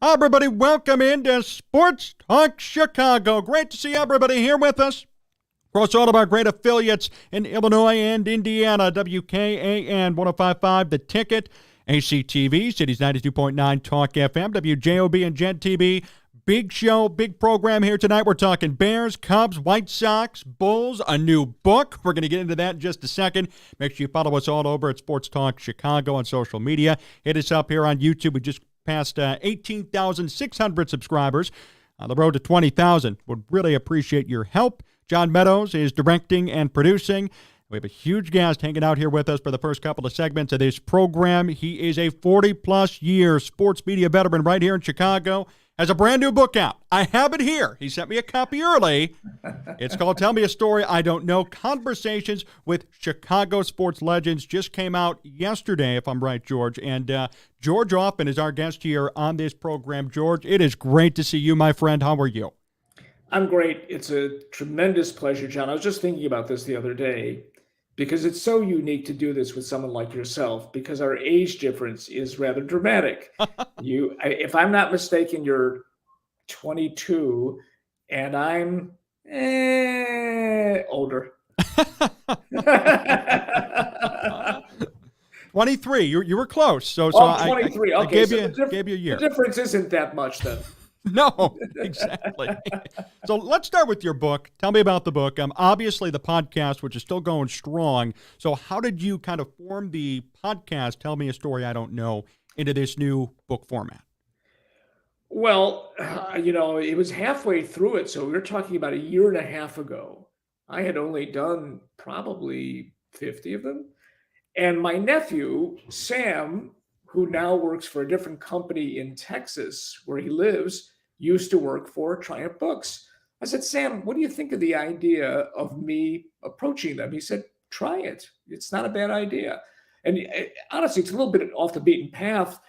Hi, everybody. Welcome into Sports Talk Chicago. Great to see everybody here with us. Across all of our great affiliates in Illinois and Indiana. WKAN 105.5 The Ticket, ACTV, Cities 92.9 Talk FM, WJOB and Gen TV. Big show, big program here tonight. We're talking Bears, Cubs, White Sox, Bulls, a new book. We're going to get into that in just a second. Make sure you follow us all over at Sports Talk Chicago on social media. Hit us up here on YouTube. We just passed 18,600 subscribers. On the road to 20,000. Would really appreciate your help. John Meadows is directing and producing. We have a huge guest hanging out here with us for the first couple of segments of this program. He is a 40-plus year sports media veteran right here in Chicago. Has a brand new book out. I have it here. He sent me a copy early. It's called Tell Me a Story I Don't Know. Conversations with Chicago Sports Legends. Just came out yesterday, if I'm right, George. And George Ofman is our guest here on this program. George, it is great to see you, my friend. How are you? I'm great. It's a tremendous pleasure, John. I was just thinking about this the other day because it's so unique to do this with someone like yourself because our age difference is rather dramatic. If I'm not mistaken, you're 22 and I'm older. 23. You were close. So 23. I Okay, gave you a year. The difference isn't that much then. No, exactly. So let's start with your book. Tell me about the book. Obviously, the podcast, which is still going strong. So how did you kind of form the podcast, Tell Me a Story I Don't Know, into this new book format? Well, it was halfway through it. So we were talking about a year and a half ago. I had only done probably 50 of them. And my nephew, Sam, who now works for a different company in Texas where he lives, used to work for Triumph Books. I said, Sam, what do you think of the idea of me approaching them? He said, try it. It's not a bad idea. And honestly, it's a little bit off the beaten path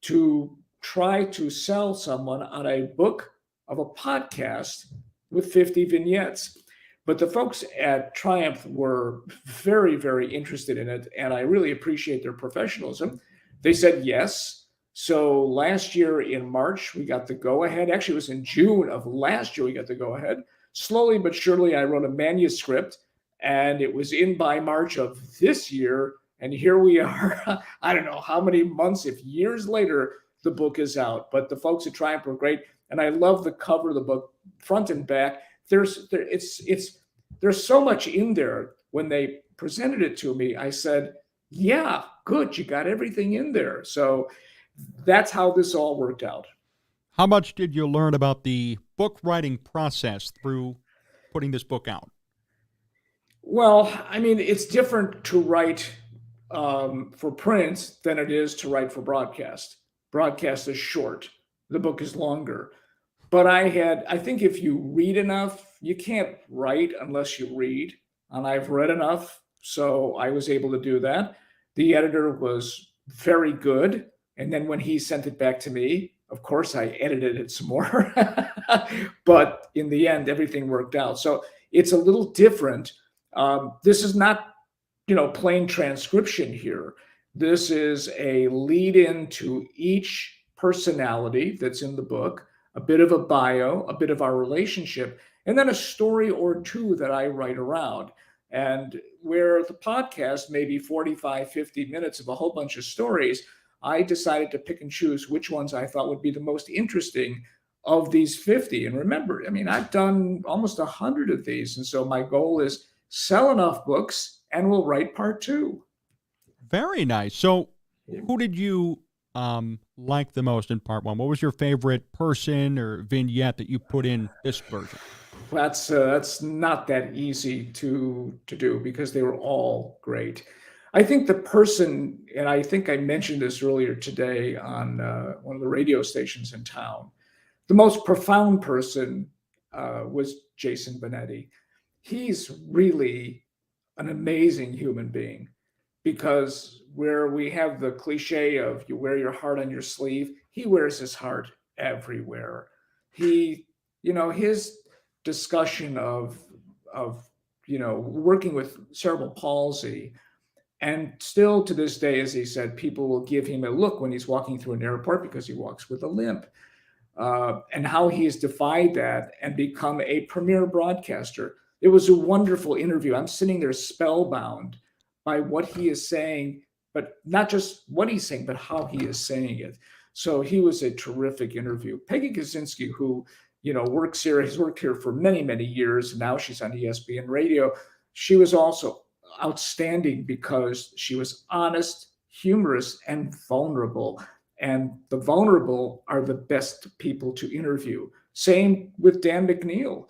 to try to sell someone on a book of a podcast with 50 vignettes. But the folks at Triumph were very, very interested in it, and I really appreciate their professionalism. They said yes. So last year in March, we got the go-ahead. Actually, it was in June of last year we got the go-ahead. Slowly but surely, I wrote a manuscript, and it was in by March of this year. And here we are. I don't know how many months, if years later, the book is out. But the folks at Triumph were great, and I love the cover of the book, front and back. There's so much in there. When they presented it to me, I said, yeah, good. You got everything in there. So that's how this all worked out. How much did you learn about the book writing process through putting this book out? Well, I mean, it's different to write for print than it is to write for broadcast. Broadcast is short. The book is longer. But I think if you read enough, you can't write unless you read. And I've read enough. So I was able to do that. The editor was very good. And then when he sent it back to me, of course, I edited it some more. But in the end, everything worked out. So it's a little different. This is not, plain transcription here. This is a lead in to each personality that's in the book, a bit of a bio, a bit of our relationship, and then a story or two that I write around. And where the podcast may be 45, 50 minutes of a whole bunch of stories, I decided to pick and choose which ones I thought would be the most interesting of these 50. And remember, I mean, I've done almost 100 of these. And so my goal is sell enough books and we'll write part two. Very nice. So who did you like the most in part one? What was your favorite person or vignette that you put in this version? That's not that easy to do because they were all great. I think the person, and I think I mentioned this earlier today on one of the radio stations in town, the most profound person was Jason Benetti. He's really an amazing human being because where we have the cliche of you wear your heart on your sleeve, he wears his heart everywhere. His discussion of working with cerebral palsy, and still to this day, as he said, people will give him a look when he's walking through an airport because he walks with a limp. and how he has defied that and become a premier broadcaster. It was a wonderful interview. I'm sitting there spellbound by what he is saying, but not just what he's saying, but how he is saying it. So he was a terrific interview. Peggy Kaczynski, who works here, has worked here for many, many years. And now she's on ESPN radio. She was also outstanding because she was honest, humorous, and vulnerable. And the vulnerable are the best people to interview. Same with Dan McNeil.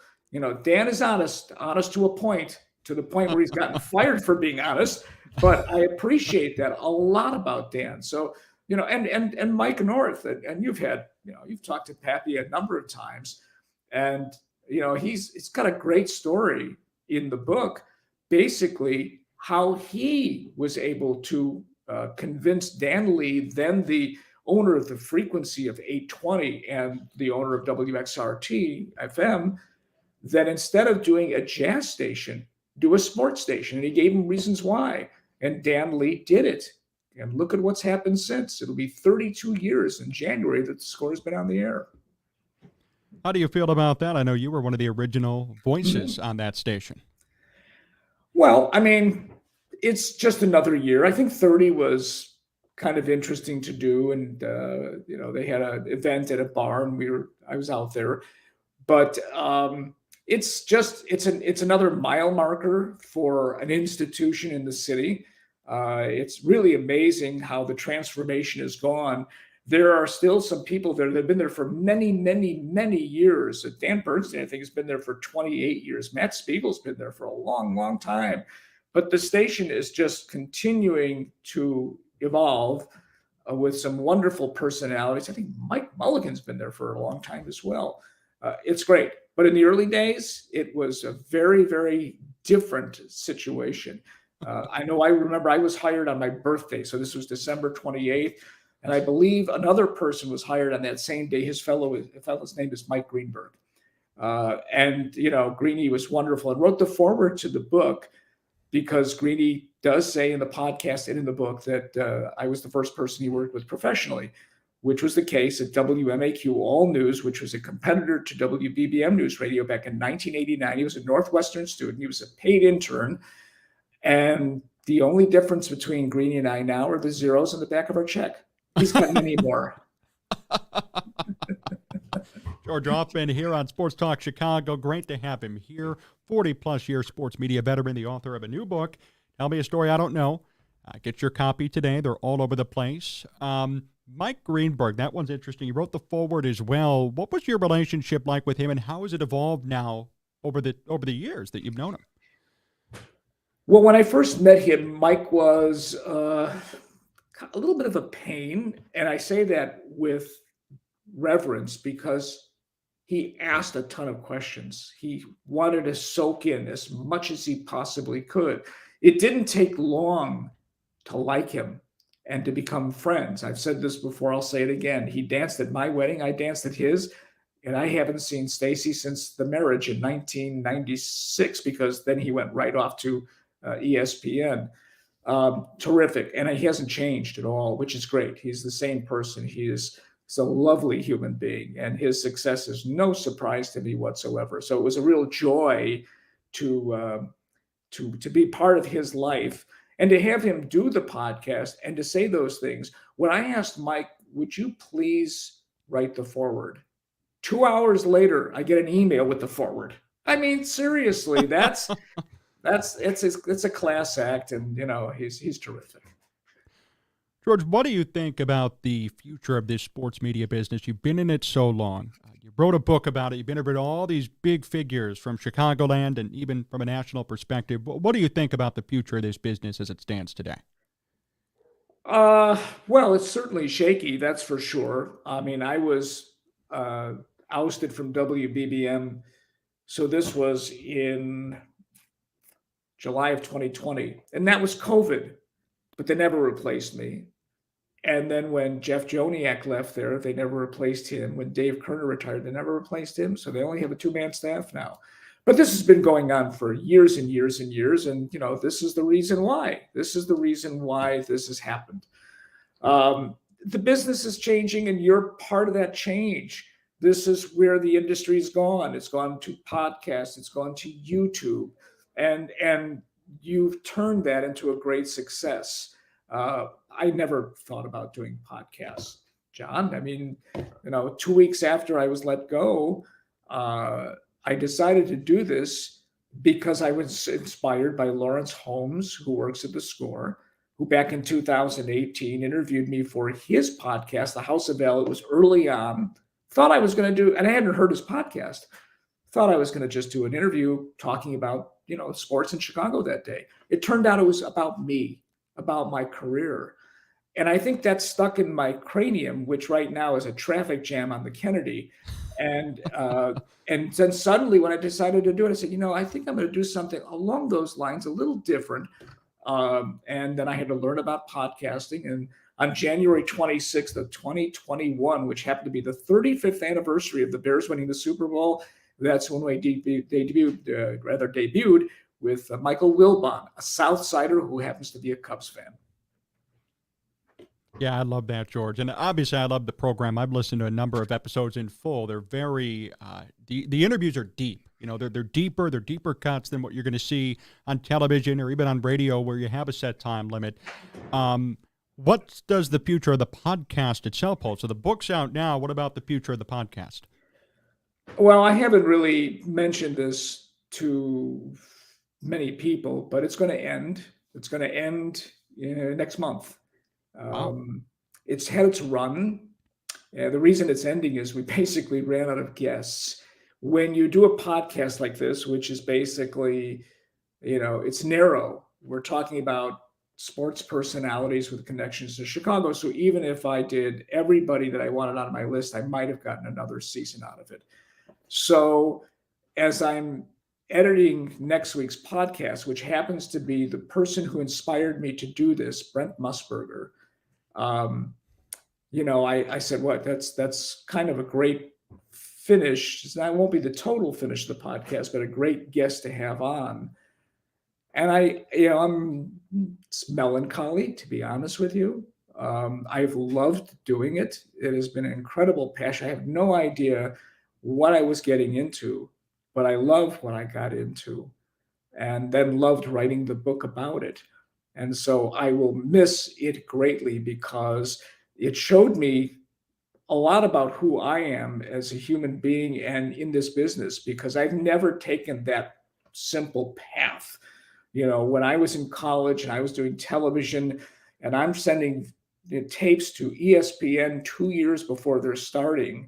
Dan is honest to the point where he's gotten fired for being honest. But I appreciate that a lot about Dan. So, and Mike North, and you've talked to Pappy a number of times, and he's got a great story in the book, basically how he was able to convince Dan Lee, then the owner of the frequency of 820 and the owner of WXRT FM, that instead of doing a jazz station, do a sports station. And he gave him reasons why. And Dan Lee did it. And look at what's happened since. It'll be 32 years in January that the score has been on the air. How do you feel about that? I know you were one of the original voices on that station. Well, I mean, it's just another year. I think 30 was kind of interesting to do. And, they had an event at a bar and I was out there. But it's another mile marker for an institution in the city. It's really amazing how the transformation has gone. There are still some people there that have been there for many, many, many years. Dan Bernstein, I think, has been there for 28 years. Matt Spiegel's been there for a long, long time. But the station is just continuing to evolve with some wonderful personalities. I think Mike Mulligan's been there for a long time as well. It's great. But in the early days, it was a very, very different situation. I remember I was hired on my birthday. So this was December 28th. And I believe another person was hired on that same day. His fellow's name is Mike Greenberg. Greenie was wonderful and wrote the foreword to the book because Greenie does say in the podcast and in the book that I was the first person he worked with professionally, which was the case at WMAQ All News, which was a competitor to WBBM News Radio back in 1989. He was a Northwestern student. He was a paid intern. And the only difference between Greenie and I now are the zeros on the back of our check. He's got many more. George Ofman here on Sports Talk Chicago. Great to have him here. 40-plus year sports media veteran, the author of a new book, Tell Me a Story I Don't Know. Get your copy today. They're all over the place. Mike Greenberg, that one's interesting. He wrote the foreword as well. What was your relationship like with him, and how has it evolved now over the years that you've known him? Well, when I first met him, Mike was a little bit of a pain, and I say that with reverence because he asked a ton of questions. He wanted to soak in as much as he possibly could. It didn't take long to like him and to become friends. I've said this before, I'll say it again. He danced at my wedding, I danced at his, and I haven't seen Stacy since the marriage in 1996 because then he went right off to ESPN. Terrific. And he hasn't changed at all, which is great. He's the same person. He's a lovely human being, and his success is no surprise to me whatsoever. So it was a real joy to be part of his life and to have him do the podcast and to say those things. When I asked Mike, would you please write the foreword? 2 hours later, I get an email with the foreword. I mean, seriously, it's a class act, and he's terrific. George, what do you think about the future of this sports media business? You've been in it so long. You wrote a book about it. You've interviewed all these big figures from Chicagoland and even from a national perspective. What do you think about the future of this business as it stands today? Well, it's certainly shaky, that's for sure. I mean, I was ousted from WBBM. So this was in July of 2020, and that was COVID, but they never replaced me. And then when Jeff Joniak left there, they never replaced him. When Dave Kerner retired, they never replaced him. So they only have a two-man staff now. But this has been going on for years and years and years. And, this is the reason why. This is the reason why this has happened. The business is changing, and you're part of that change. this is where the industry's gone. It's gone to podcasts, it's gone to YouTube, and you've turned that into a great success. I never thought about doing podcasts, John. I mean, 2 weeks after I was let go, I decided to do this because I was inspired by Lawrence Holmes, who works at The Score, who back in 2018 interviewed me for his podcast, The House of L. It was early on. Thought I was going to do, and I hadn't heard his podcast. Thought I was going to just do an interview talking about, sports in Chicago that day. It turned out it was about me, about my career. And I think that's stuck in my cranium, which right now is a traffic jam on the Kennedy. And then suddenly when I decided to do it, I said, I think I'm going to do something along those lines, a little different. And then I had to learn about podcasting. And on January 26th of 2021, which happened to be the 35th anniversary of the Bears winning the Super Bowl, that's when we debuted with Michael Wilbon, a South Sider who happens to be a Cubs fan. Yeah, I love that, George. And obviously, I love the program. I've listened to a number of episodes in full. They're very, the interviews are deep. They're deeper cuts than what you're going to see on television or even on radio where you have a set time limit. What does the future of the podcast itself hold? So the book's out now. What about the future of the podcast? Well, I haven't really mentioned this to many people, but it's going to end. It's going to end next month. Wow. It's had its run. The reason it's ending is we basically ran out of guests. When you do a podcast like this, which is basically, it's narrow. We're talking about sports personalities with connections to Chicago. So even if I did everybody that I wanted on my list, I might have gotten another season out of it. So as I'm editing next week's podcast, which happens to be the person who inspired me to do this, Brent Musburger, I said, that's kind of a great finish. That won't be the total finish of the podcast, but a great guest to have on. And it's melancholy, to be honest with you. I've loved doing it. It has been an incredible passion. I have no idea what I was getting into, but I love what I got into, and then loved writing the book about it. And so I will miss it greatly because it showed me a lot about who I am as a human being and in this business, because I've never taken that simple path. When I was in college and I was doing television and I'm sending tapes to ESPN 2 years before they're starting.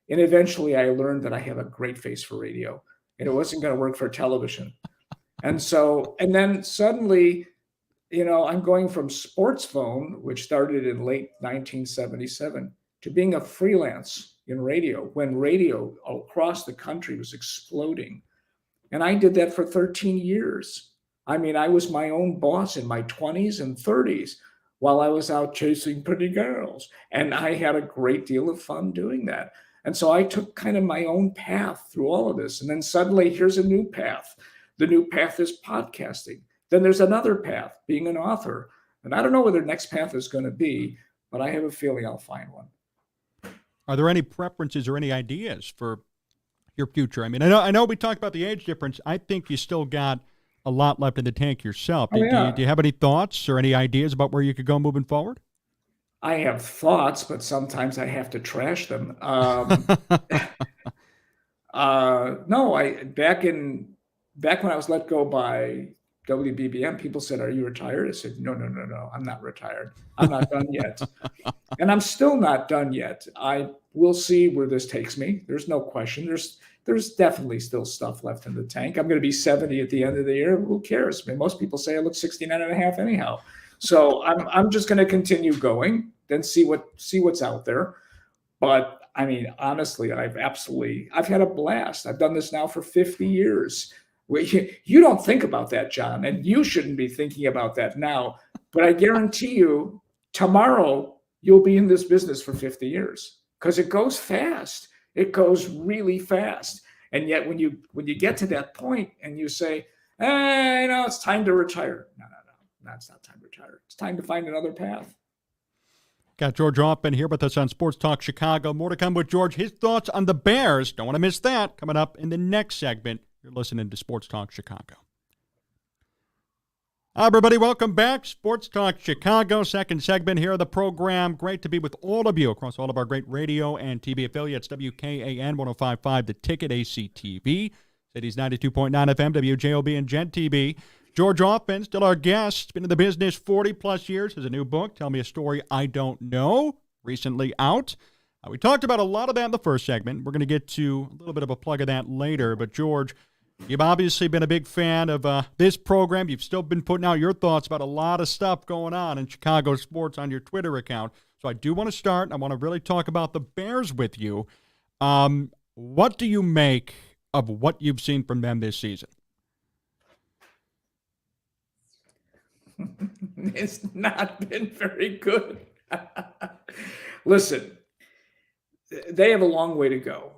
And eventually I learned that I have a great face for radio and it wasn't going to work for television. And then suddenly, I'm going from sports phone, which started in late 1977, to being a freelance in radio when radio across the country was exploding. And I did that for 13 years. I mean, I was my own boss in my 20s and 30s while I was out chasing pretty girls. And I had a great deal of fun doing that. And so I took kind of my own path through all of this. And then suddenly here's a new path. The new path is podcasting. Then there's another path, being an author. And I don't know what the next path is going to be, but I have a feeling I'll find one. Are there any preferences or any ideas for your future? I mean, I know we talked about the age difference. I think you still got a lot left in the tank yourself. Oh, yeah. Do you have any thoughts or any ideas about where you could go moving forward? I have thoughts, but sometimes I have to trash them. No, back when I was let go by WBBM, people said, "Are you retired?" I said, No, I'm not retired. I'm not done yet. And I'm still not done yet. I will see where this takes me. There's no question. There's definitely still stuff left in the tank. I'm going to be 70 at the end of the year. Who cares? I mean, most people say I look 69 and a half anyhow. So I'm just going to continue going, then see what's out there. But I mean, honestly, I've had a blast. I've done this now for 50 years. You don't think about that, John, and you shouldn't be thinking about that now. But I guarantee you, tomorrow you'll be in this business for 50 years because it goes fast. It goes really fast. And yet when you get to that point and you say, it's time to retire. No, it's not time to retire. It's time to find another path. Got George Ofman here with us on Sports Talk Chicago. More to come with George. His thoughts on the Bears. Don't want to miss that. Coming up in the next segment. You're listening to Sports Talk Chicago. Hi, everybody. Welcome back. Sports Talk Chicago. Second segment here of the program. Great to be with all of you across all of our great radio and TV affiliates. WKAN 105.5, The Ticket, ACTV. Cities 92.9 FM, WJOB and Gent TV. George Ofman, still our guest, been in the business 40-plus years, has a new book, Tell Me a Story I Don't Know, recently out. We talked about a lot of that in the first segment. We're going to get to a little bit of a plug of that later. But, George, you've obviously been a big fan of this program. You've still been putting out your thoughts about a lot of stuff going on in Chicago sports on your Twitter account. So I do want to start. I want to really talk about the Bears with you. What do you make of what you've seen from them this season? It's not been very good. Listen, they have a long way to go.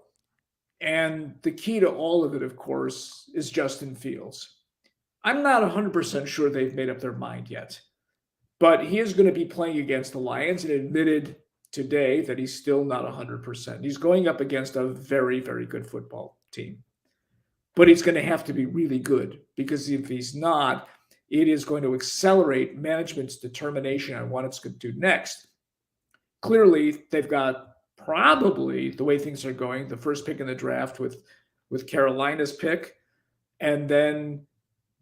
And the key to all of it, of course, is Justin Fields. I'm not 100% sure they've made up their mind yet. But he is going to be playing against the Lions and admitted today that he's still not 100%. He's going up against a very, very good football team. But he's going to have to be really good, because if he's not, it is going to accelerate management's determination on what it's going to do next. Clearly, they've got probably, the way things are going, the first pick in the draft with Carolina's pick. And then,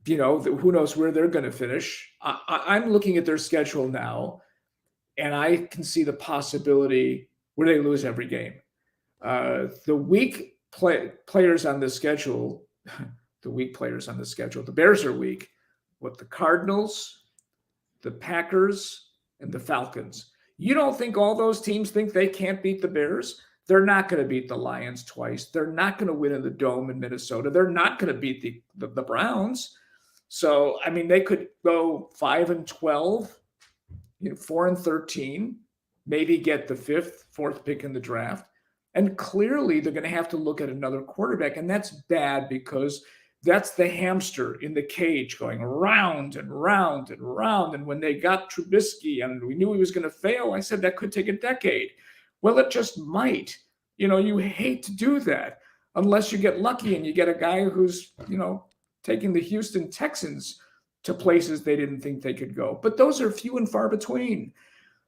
who knows where they're going to finish. I'm looking at their schedule now, and I can see the possibility where they lose every game. The weak players on the schedule, the Bears are weak. What, the Cardinals, the Packers, and the Falcons. You don't think all those teams think they can't beat the Bears? They're not going to beat the Lions twice. They're not going to win in the Dome in Minnesota. They're not going to beat the Browns. So, I mean, they could go 5-12, 4-13, maybe get the fourth pick in the draft. And clearly they're going to have to look at another quarterback. And that's bad, because that's the hamster in the cage going round and round and round. And when they got Trubisky and we knew he was going to fail, I said that could take a decade. Well, it just might. You hate to do that unless you get lucky and you get a guy who's, taking the Houston Texans to places they didn't think they could go. But those are few and far between.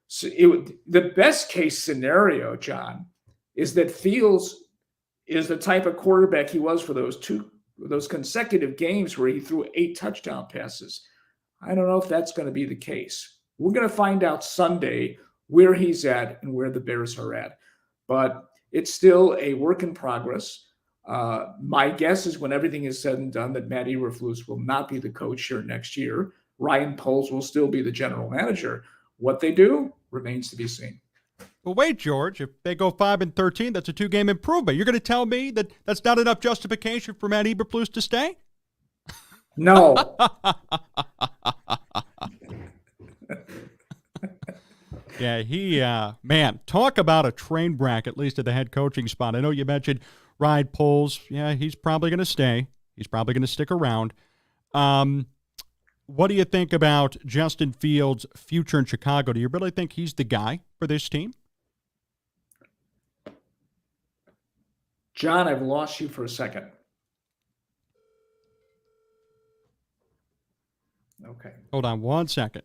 So the best case scenario, John, is that Fields is the type of quarterback he was for those consecutive games where he threw 8 touchdown passes. I don't know if that's going to be the case. We're going to find out Sunday where he's at and where the Bears are at. But it's still a work in progress. My guess is when everything is said and done that Matt Eberflus will not be the coach here next year. Ryan Poles will still be the general manager. What they do remains to be seen. Well, wait, George. If they go 5-13, that's a 2-game improvement. You're going to tell me that that's not enough justification for Matt Eberflus to stay? No. Yeah, man, talk about a train wreck, at least at the head coaching spot. I know you mentioned Ryan Poles. Yeah, he's probably going to stay. He's probably going to stick around. What do you think about Justin Fields' future in Chicago? Do you really think he's the guy for this team? John, I've lost you for a second. Okay. Hold on one second.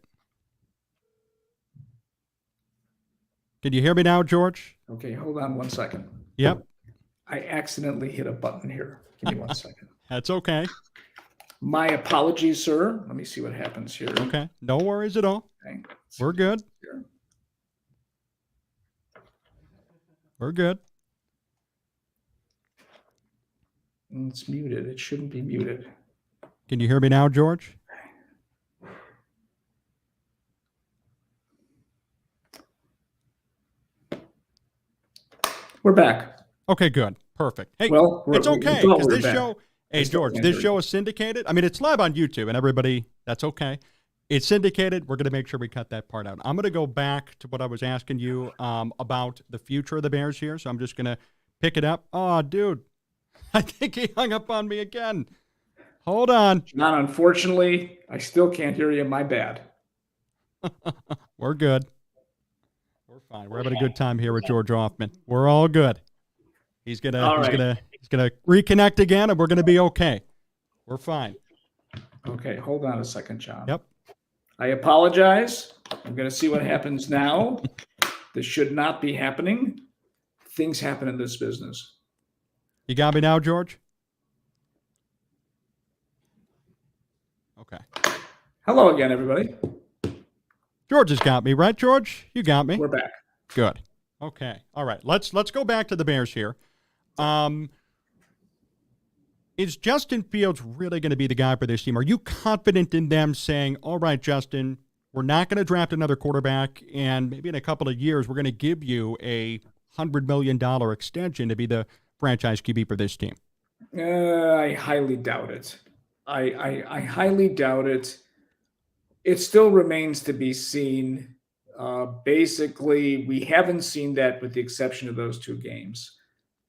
Can you hear me now, George? Okay, hold on one second. Yep. I accidentally hit a button here. Give me 1 second. That's okay. My apologies, sir. Let me see what happens here. Okay. No worries at all. Okay. We're good. We're good. It's muted. It shouldn't be muted. Can you hear me now, George? We're back. Okay, good. Perfect. Hey, well, it's okay because this back. show, hey, George, this show is syndicated. I mean, it's live on YouTube and everybody, that's okay. It's syndicated. We're going to make sure we cut that part out. I'm going to go back to what I was asking you about the future of the Bears here. So I'm just going to pick it up. Oh, dude, I think he hung up on me again. Hold on. John, unfortunately, I still can't hear you. My bad. We're good. We're fine. We're having a good time here with George Ofman. We're all good. He's gonna reconnect again, and we're gonna be okay. We're fine. Okay, hold on a second, John. Yep. I apologize. I'm going to see what happens now. This should not be happening. Things happen in this business. You got me now, George? Okay. Hello again, everybody. George has got me, right, George? You got me. We're back. Good. Okay. All right. Let's go back to the Bears here. Is Justin Fields really going to be the guy for this team? Are you confident in them saying, all right, Justin, we're not going to draft another quarterback, and maybe in a couple of years we're going to give you a $100 million extension to be the franchise QB for this team? I highly doubt it. I highly doubt it. It still remains to be seen. Basically, we haven't seen that with the exception of those two games.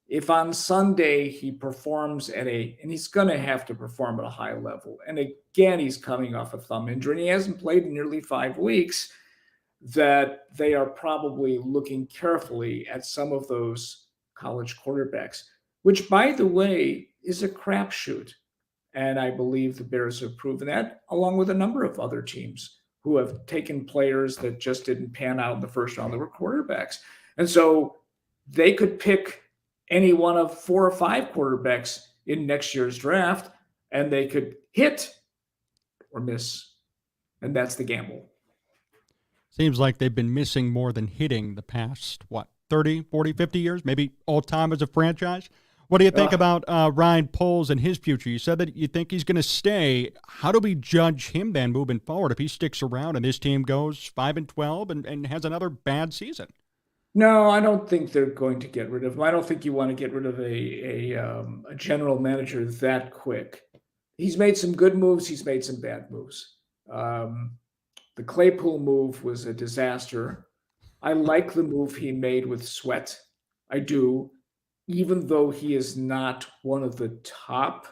If on Sunday he performs and he's going to have to perform at a high level, and again, he's coming off a thumb injury, and he hasn't played in nearly 5 weeks, that they are probably looking carefully at some of those college quarterbacks, which, by the way, is a crapshoot. And I believe the Bears have proven that, along with a number of other teams who have taken players that just didn't pan out in the first round that were quarterbacks. And so they could pick any one of 4 or 5 quarterbacks in next year's draft, and they could hit or miss. And that's the gamble. Seems like they've been missing more than hitting the past, 30, 40, 50 years, maybe all time as a franchise? What do you think about Ryan Poles and his future? You said that you think he's going to stay. How do we judge him then moving forward if he sticks around and this team goes 5-12 and has another bad season? No, I don't think they're going to get rid of him. I don't think you want to get rid of a general manager that quick. He's made some good moves. He's made some bad moves. The Claypool move was a disaster. I like the move he made with Sweat. I do, even though he is not one of the top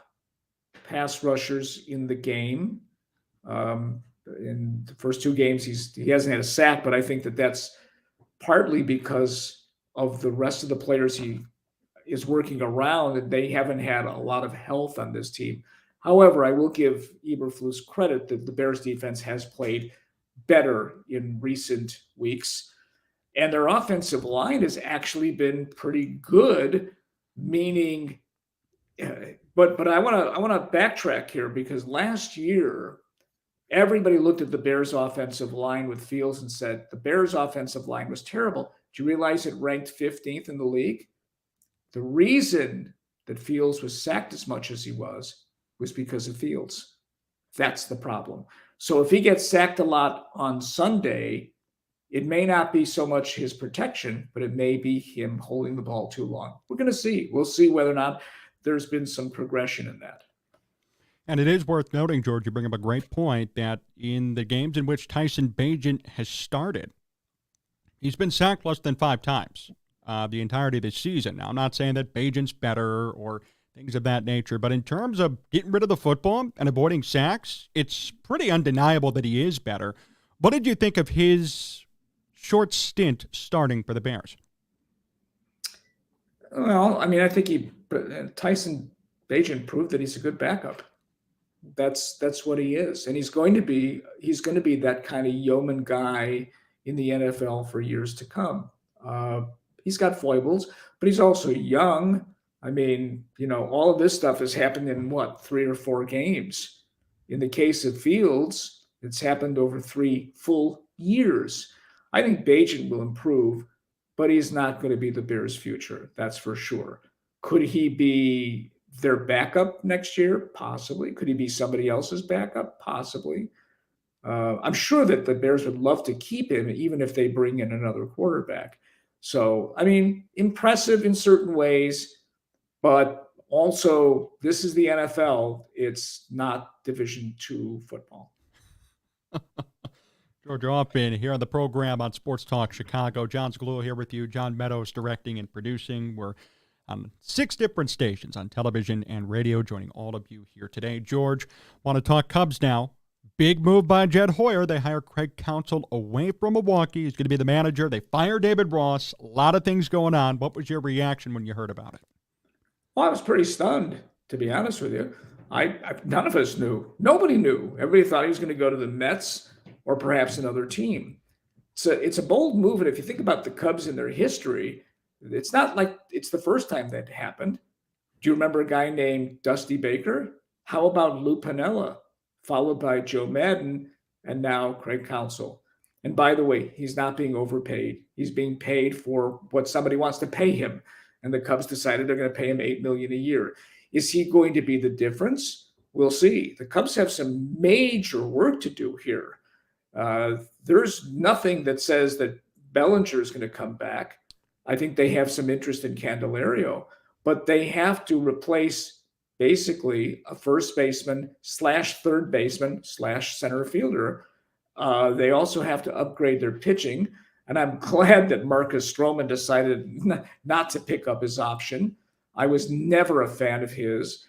pass rushers in the game. In the first 2 games, he hasn't had a sack, but I think that's partly because of the rest of the players he is working around, and they haven't had a lot of health on this team. However, I will give Eberflus credit that the Bears defense has played better in recent weeks, and their offensive line has actually been pretty good, meaning but I want to backtrack here, because last year everybody looked at the Bears offensive line with Fields and said the Bears offensive line was terrible. Do you realize it ranked 15th in the league? The reason that Fields was sacked as much as he was because of Fields. That's the problem. So if he gets sacked a lot on Sunday, it may not be so much his protection, but it may be him holding the ball too long. We're going to see. We'll see whether or not there's been some progression in that. And it is worth noting, George, you bring up a great point, that in the games in which Tyson Bagent has started, he's been sacked less than 5 times the entirety of this season. Now, I'm not saying that Bagent's better or things of that nature, but in terms of getting rid of the football and avoiding sacks, it's pretty undeniable that he is better. What did you think of his short stint starting for the Bears? Well, I mean, I think Tyson Bagent proved that he's a good backup. That's what he is, and he's going to be that kind of yeoman guy in the NFL for years to come. He's got foibles, but he's also young. I mean, all of this stuff has happened in 3 or 4 games. In the case of Fields, it's happened over 3 full years. I think Bagent will improve, but he's not going to be the Bears' future. That's for sure. Could he be their backup next year? Possibly. Could he be somebody else's backup? Possibly. I'm sure that the Bears would love to keep him, even if they bring in another quarterback. So, I mean, impressive in certain ways, but also this is the NFL. It's not Division II football. George Ofman here on the program on Sports Talk Chicago. Jon Zaghloul here with you. John Meadows directing and producing. We're on 6 different stations on television and radio, joining all of you here today. George, want to talk Cubs now. big move by Jed Hoyer. They hire Craig Counsell away from Milwaukee. He's going to be the manager. They fire David Ross. A lot of things going on. What was your reaction when you heard about it? Well, I was pretty stunned, to be honest with you. None of us knew. Nobody knew. Everybody thought he was going to go to the Mets or perhaps another team. It's a bold move, and if you think about the Cubs and their history, it's not like it's the first time that happened. Do you remember a guy named Dusty Baker? How about Lou Piniella, followed by Joe Madden, and now Craig Counsell? And by the way, he's not being overpaid. He's being paid for what somebody wants to pay him. And the Cubs decided they're going to pay him $8 million a year. Is he going to be the difference? We'll see. The Cubs have some major work to do here. There's nothing that says that Bellinger is going to come back. I think they have some interest in Candelario, but they have to replace basically a first baseman / third baseman / center fielder. They also have to upgrade their pitching. And I'm glad that Marcus Stroman decided not to pick up his option. I was never a fan of his.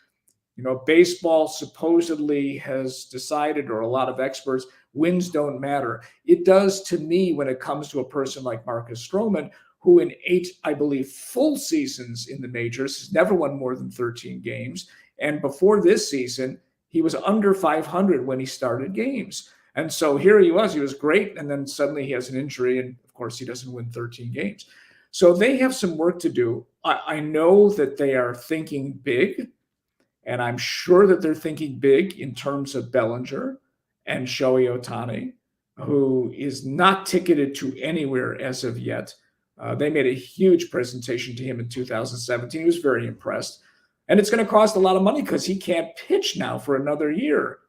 Baseball supposedly has decided, or a lot of experts, wins don't matter. It does to me when it comes to a person like Marcus Stroman, who in 8, I believe, full seasons in the majors has never won more than 13 games. And before this season, he was under 500 when he started games. And so here he was great. And then suddenly he has an injury. And of course, he doesn't win 13 games. So they have some work to do. I know that they are thinking big. And I'm sure that they're thinking big in terms of Bellinger and Shohei Ohtani, who is not ticketed to anywhere as of yet. They made a huge presentation to him in 2017. He was very impressed. And it's going to cost a lot of money because he can't pitch now for another year.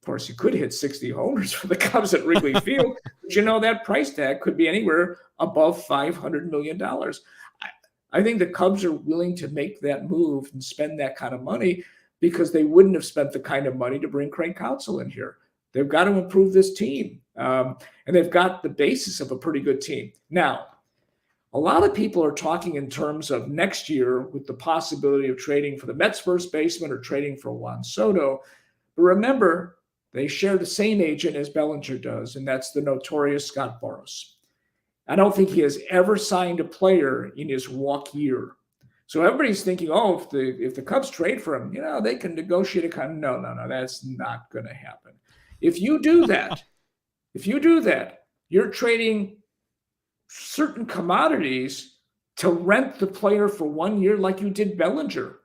Of course, he could hit 60 homers for the Cubs at Wrigley Field, but that price tag could be anywhere above $500 million. I think the Cubs are willing to make that move and spend that kind of money because they wouldn't have spent the kind of money to bring Craig Counsell in here. They've got to improve this team, and they've got the basis of a pretty good team. Now, a lot of people are talking in terms of next year with the possibility of trading for the Mets first baseman or trading for Juan Soto. But remember, they share the same agent as Bellinger does, and that's the notorious Scott Boras. I don't think he has ever signed a player in his walk year. So everybody's thinking, if the Cubs trade for him, they can negotiate a kind of, no, that's not going to happen. If you do that, you're trading certain commodities to rent the player for 1 year like you did Bellinger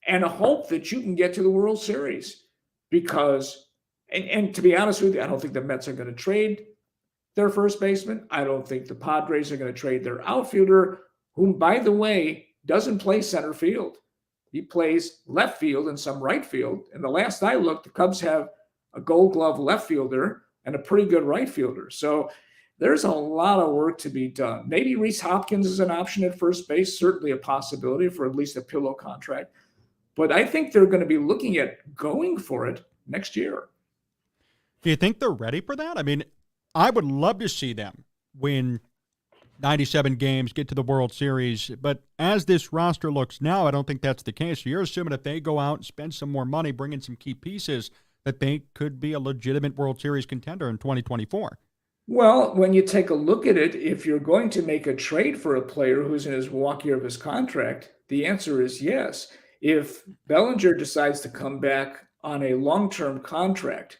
and hope that you can get to the World Series. Because, and to be honest with you, I don't think the Mets are going to trade their first baseman. I don't think the Padres are going to trade their outfielder, whom, by the way, doesn't play center field. He plays left field and some right field. And the last I looked, the Cubs have a Gold Glove left fielder and a pretty good right fielder. So there's a lot of work to be done. Maybe Rhys Hopkins is an option at first base, certainly a possibility for at least a pillow contract. But I think they're going to be looking at going for it next year. Do you think they're ready for that? I mean, I would love to see them win 97 games, get to the World Series. But as this roster looks now, I don't think that's the case. So you're assuming if they go out and spend some more money, bring in some key pieces, that they could be a legitimate World Series contender in 2024. Well, when you take a look at it, if you're going to make a trade for a player who's in his walk year of his contract, the answer is yes. If Bellinger decides to come back on a long-term contract,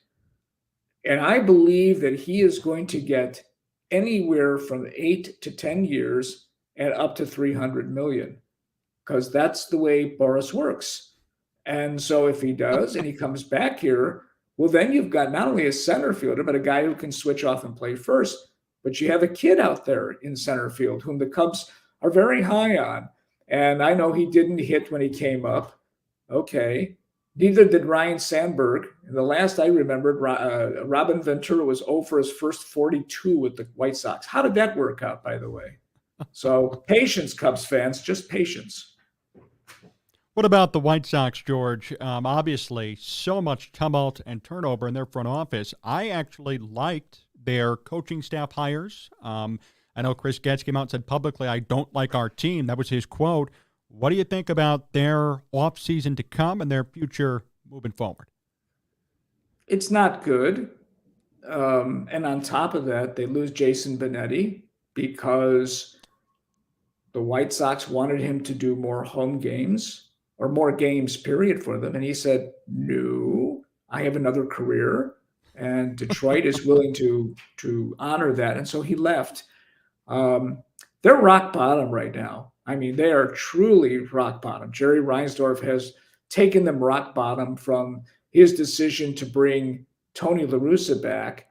and I believe that he is going to get anywhere from 8 to 10 years and up to $300 million, because that's the way Boras works. And so if he does and he comes back here, well, then you've got not only a center fielder, but a guy who can switch off and play first. But you have a kid out there in center field whom the Cubs are very high on. And I know he didn't hit when he came up. Okay. Neither did Ryan Sandberg. And the last I remembered, Robin Ventura was 0 for his first 42 with the White Sox. How did that work out, by the way? So patience, Cubs fans, just patience. What about the White Sox, George? Obviously, so much tumult and turnover in their front office. I actually liked their coaching staff hires. I know Chris Getz came out and said publicly, I don't like our team. That was his quote. What do you think about their offseason to come and their future moving forward? It's not good. And on top of that, they lose Jason Benetti because the White Sox wanted him to do more home games or more games, period, for them. And he said, no, I have another career. And Detroit is willing to honor that. And so he left. Um, they're rock bottom right now. I mean, they are truly rock bottom. Jerry Reinsdorf has taken them rock bottom from his decision to bring Tony La Russa back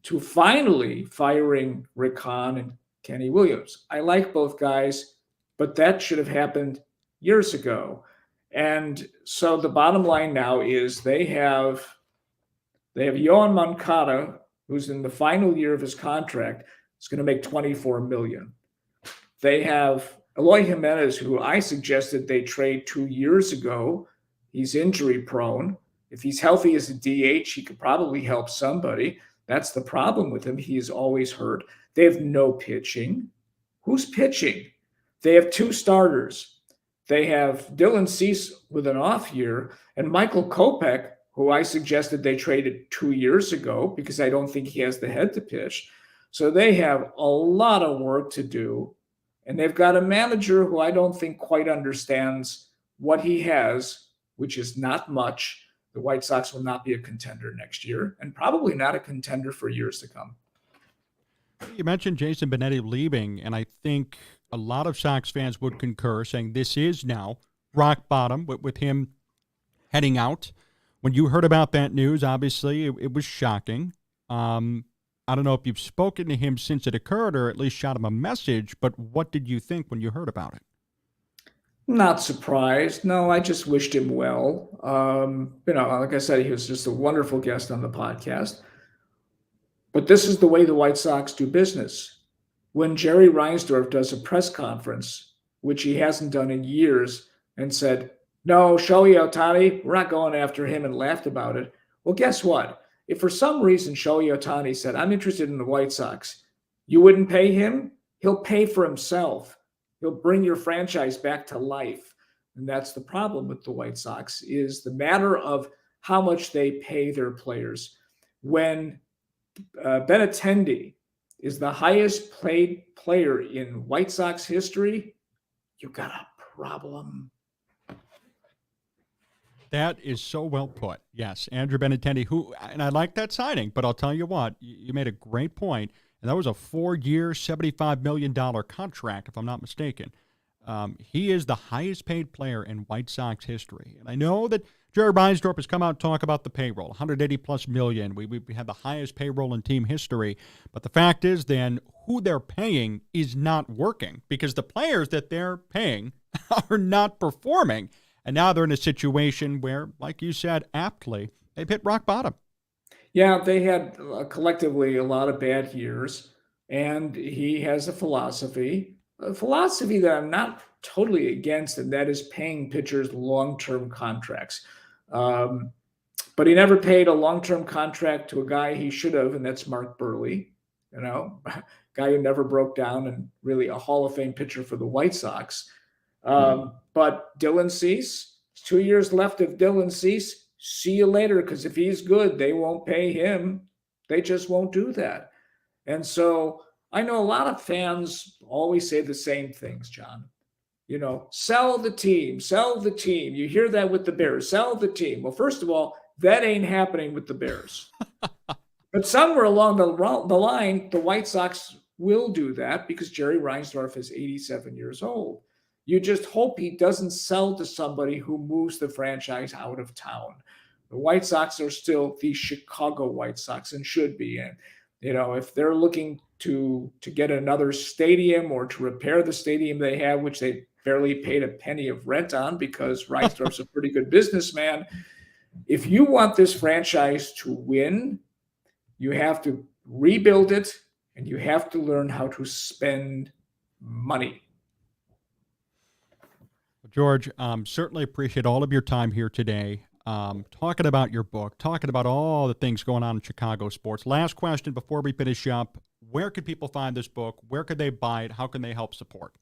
to finally firing Rick Hahn and Kenny Williams. I like both guys, but that should have happened years ago. And so the bottom line now is they have Yohan Moncada, who's in the final year of his contract. It's going to make $24 million. They have Eloy Jimenez, who I suggested they trade 2 years ago. He's injury prone. If he's healthy as a DH, he could probably help somebody. That's the problem with him. He is always hurt. They have no pitching. Who's pitching? They have 2 starters. They have Dylan Cease with an off year and Michael Kopech, who I suggested they traded 2 years ago because I don't think he has the head to pitch. So they have a lot of work to do. And they've got a manager who I don't think quite understands what he has, which is not much. The White Sox will not be a contender next year and probably not a contender for years to come. You mentioned Jason Benetti leaving, and I think a lot of Sox fans would concur, saying this is now rock bottom with him heading out. When you heard about that news, obviously it was shocking. I don't know if you've spoken to him since it occurred or at least shot him a message, but what did you think when you heard about it? Not surprised. No, I just wished him well. Like I said, he was just a wonderful guest on the podcast. But this is the way the White Sox do business. When Jerry Reinsdorf does a press conference, which he hasn't done in years, and said, no, Shohei Ohtani, we're not going after him, and laughed about it. Well, guess what? If for some reason Shohei Ohtani said, I'm interested in the White Sox, you wouldn't pay him? He'll pay for himself. He'll bring your franchise back to life. And that's the problem with the White Sox, is the matter of how much they pay their players. When Benintendi is the highest paid player in White Sox history, you got a problem. That is so well put. Yes, Andrew Benintendi, and I like that signing, but I'll tell you what, you made a great point, and that was a 4-year, $75 million contract, if I'm not mistaken. He is the highest paid player in White Sox history. And I know that Jerry Reinsdorf has come out and talked about the payroll, 180+ million. We had the highest payroll in team history. But the fact is then who they're paying is not working because the players that they're paying are not performing. And now they're in a situation where, like you said, aptly, they've hit rock bottom. Yeah, they had collectively a lot of bad years. And he has a philosophy that I'm not totally against, and that is paying pitchers long-term contracts. But he never paid a long-term contract to a guy he should have, and that's Mark Burley, guy who never broke down and really a Hall of Fame pitcher for the White Sox. But Dylan Cease, 2 years left of Dylan Cease. See you later, because if he's good, they won't pay him. They just won't do that. And so I know a lot of fans always say the same things, John. Sell the team, sell the team. You hear that with the Bears, sell the team. Well, first of all, that ain't happening with the Bears. But somewhere along the line, the White Sox will do that because Jerry Reinsdorf is 87 years old. You just hope he doesn't sell to somebody who moves the franchise out of town. The White Sox are still the Chicago White Sox and should be. And, if they're looking to get another stadium or to repair the stadium they have, which they barely paid a penny of rent on because Reinsdorf's a pretty good businessman. If you want this franchise to win, you have to rebuild it and you have to learn how to spend money. George, certainly appreciate all of your time here today, talking about your book, talking about all the things going on in Chicago sports. Last question before we finish up. Where could people find this book? Where could they buy it? How can they help support?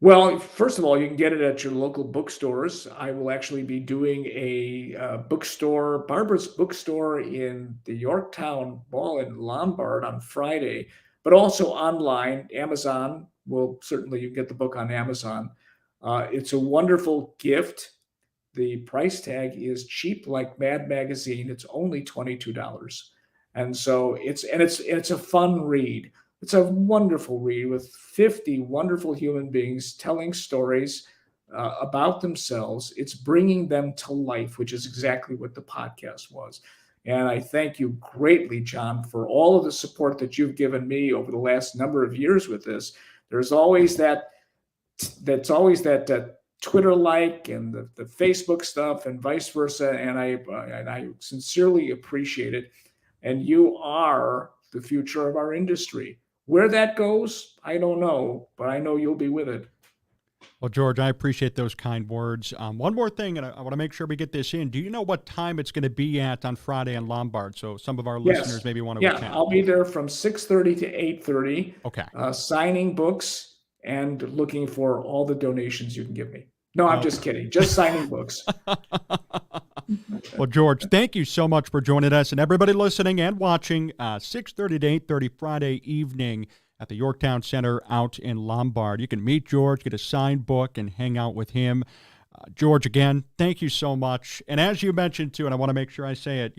Well, first of all, you can get it at your local bookstores. I will actually be doing a bookstore, Barbara's Bookstore in the Yorktown Mall in Lombard on Friday, but also online. Amazon will certainly, you can get the book on Amazon. It's a wonderful gift. The price tag is cheap like Mad Magazine. It's only $22. And so it's a fun read. It's a wonderful read with 50 wonderful human beings telling stories about themselves. It's bringing them to life, which is exactly what the podcast was. And I thank you greatly, John, for all of the support that you've given me over the last number of years with this. There's always that Twitter like and the Facebook stuff and vice versa. And I sincerely appreciate it. And you are the future of our industry. Where that goes, I don't know, but I know you'll be with it. Well, George, I appreciate those kind words. One more thing, and I want to make sure we get this in. Do you know what time it's going to be at on Friday in Lombard? So some of our listeners maybe want to attend. I'll be there from 6:30 to 8:30. Okay. Signing books and looking for all the donations you can give me. No, I'm just kidding. Just signing books. Well, George, thank you so much for joining us. And everybody listening and watching, 6:30 to 8:30 Friday evening at the Yorktown Center out in Lombard. You can meet George, get a signed book, and hang out with him. George, again, thank you so much. And as you mentioned, too, and I want to make sure I say it,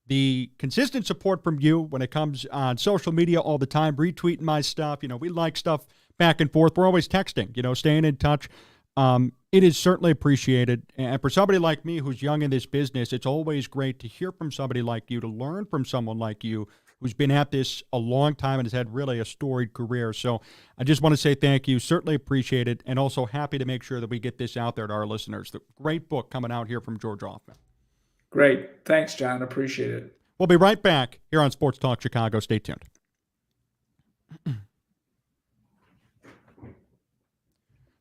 the consistent support from you when it comes on social media all the time, retweeting my stuff. We like stuff back and forth. We're always texting, staying in touch. It is certainly appreciated. And for somebody like me who's young in this business, it's always great to hear from somebody like you, to learn from someone like you who's been at this a long time and has had really a storied career. So I just want to say thank you. Certainly appreciate it. And also happy to make sure that we get this out there to our listeners. The great book coming out here from George Ofman. Great. Thanks, John. Appreciate it. We'll be right back here on Sports Talk Chicago. Stay tuned.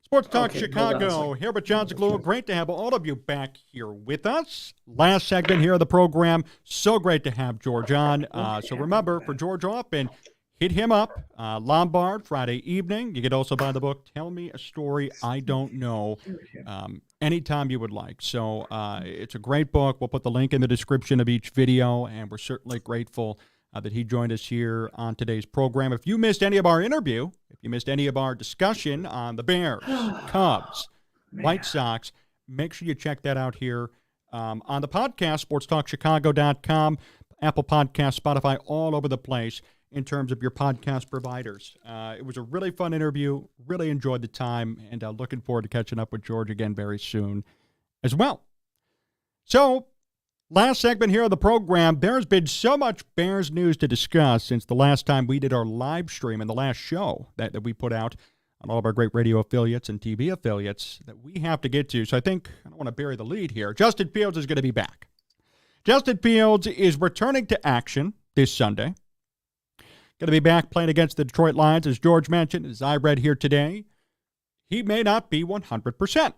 Sports Talk Chicago, here with Jon Zaghloul. Great to have all of you back here with us. Last segment here of the program. So great to have George on. So remember, for George Ofman, hit him up, Lombard, Friday evening. You could also buy the book, Tell Me a Story I Don't Know, anytime you would like. So it's a great book. We'll put the link in the description of each video, and we're certainly grateful that he joined us here on today's program. If you missed any of our interview, if you missed any of our discussion on the Bears, Cubs, White Sox, make sure you check that out here on the podcast, sportstalkchicago.com, Apple Podcasts, Spotify, all over the place in terms of your podcast providers. It was a really fun interview, really enjoyed the time, and looking forward to catching up with George again very soon as well. So, last segment here of the program, there's been so much Bears news to discuss since the last time we did our live stream and the last show that we put out on all of our great radio affiliates and TV affiliates that we have to get to. So I think I don't want to bury the lead here. Justin Fields is going to be back. Justin Fields is returning to action this Sunday. Going to be back playing against the Detroit Lions, as George mentioned, as I read here today. He may not be 100%.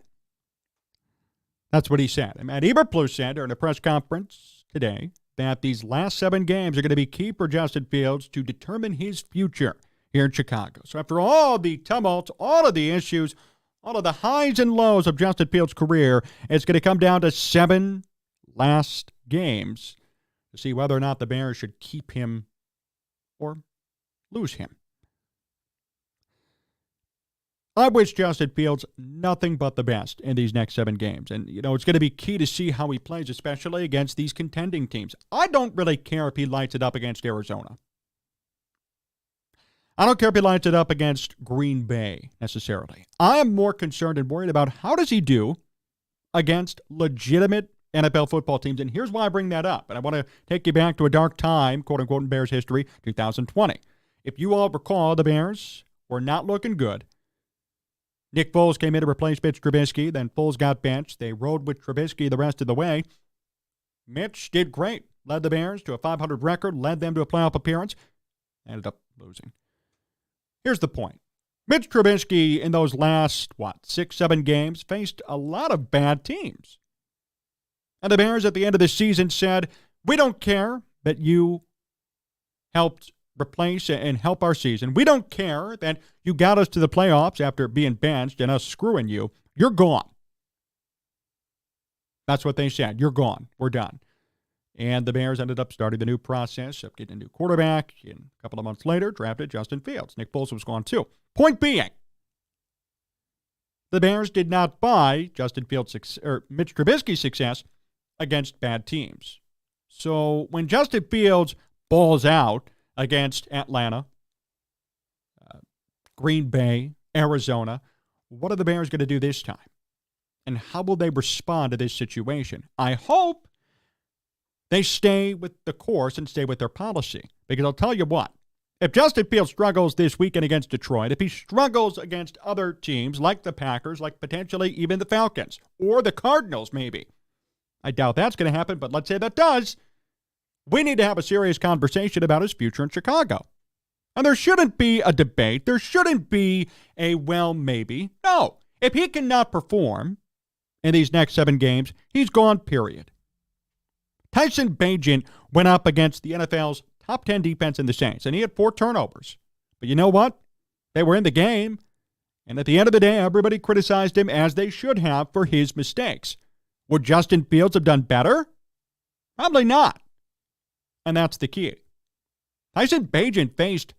That's what he said. And Matt Eberflus said during a press conference today that these last 7 games are going to be key for Justin Fields to determine his future here in Chicago. So after all the tumult, all of the issues, all of the highs and lows of Justin Fields' career, it's going to come down to 7 last games to see whether or not the Bears should keep him or lose him. I wish Justin Fields nothing but the best in these next 7 games. And, it's going to be key to see how he plays, especially against these contending teams. I don't really care if he lights it up against Arizona. I don't care if he lights it up against Green Bay, necessarily. I am more concerned and worried about how does he do against legitimate NFL football teams. And here's why I bring that up. And I want to take you back to a dark time, quote-unquote, in Bears history, 2020. If you all recall, the Bears were not looking good. Nick Foles came in to replace Mitch Trubisky. Then Foles got benched. They rode with Trubisky the rest of the way. Mitch did great. Led the Bears to a .500 record. Led them to a playoff appearance. Ended up losing. Here's the point. Mitch Trubisky in those last, 6, 7 games faced a lot of bad teams. And the Bears at the end of the season said, we don't care that you helped replace and help our season. We don't care that you got us to the playoffs after being benched and us screwing you. You're gone. That's what they said. You're gone. We're done. And the Bears ended up starting the new process of getting a new quarterback. And a couple of months later, drafted Justin Fields. Nick Foles was gone too. Point being, the Bears did not buy Justin Fields' or Mitch Trubisky's success against bad teams. So when Justin Fields balls out against Atlanta, Green Bay, Arizona, what are the Bears going to do this time? And how will they respond to this situation? I hope they stay with the course and stay with their policy. Because I'll tell you what, if Justin Fields struggles this weekend against Detroit, if he struggles against other teams like the Packers, like potentially even the Falcons, or the Cardinals maybe, I doubt that's going to happen, but let's say that does, we need to have a serious conversation about his future in Chicago. And there shouldn't be a debate. There shouldn't be a, well, maybe. No. If he cannot perform in these next 7 games, he's gone, period. Tyson Bagent went up against the NFL's top 10 defense in the Saints, and he had 4 turnovers. But you know what? They were in the game, and at the end of the day, everybody criticized him, as they should have, for his mistakes. Would Justin Fields have done better? Probably not. And that's the key. Tyson Bagent faced,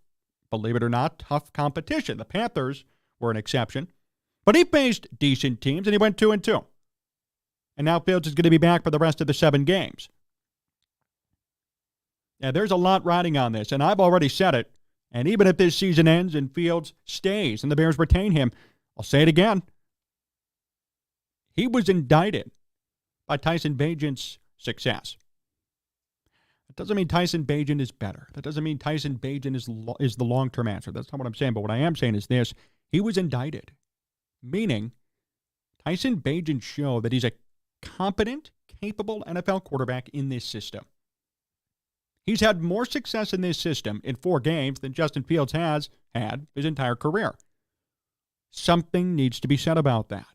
believe it or not, tough competition. The Panthers were an exception. But he faced decent teams, and he went 2-2. And now Fields is going to be back for the rest of the 7 games. Yeah, there's a lot riding on this, and I've already said it. And even if this season ends and Fields stays and the Bears retain him, I'll say it again. He was indicted by Tyson Bagent's success. That doesn't mean Tyson Bagent is better. That doesn't mean Tyson Bagent is the long-term answer. That's not what I'm saying. But what I am saying is this. He was indicted, meaning Tyson Bagent showed that he's a competent, capable NFL quarterback in this system. He's had more success in this system in 4 games than Justin Fields has had his entire career. Something needs to be said about that.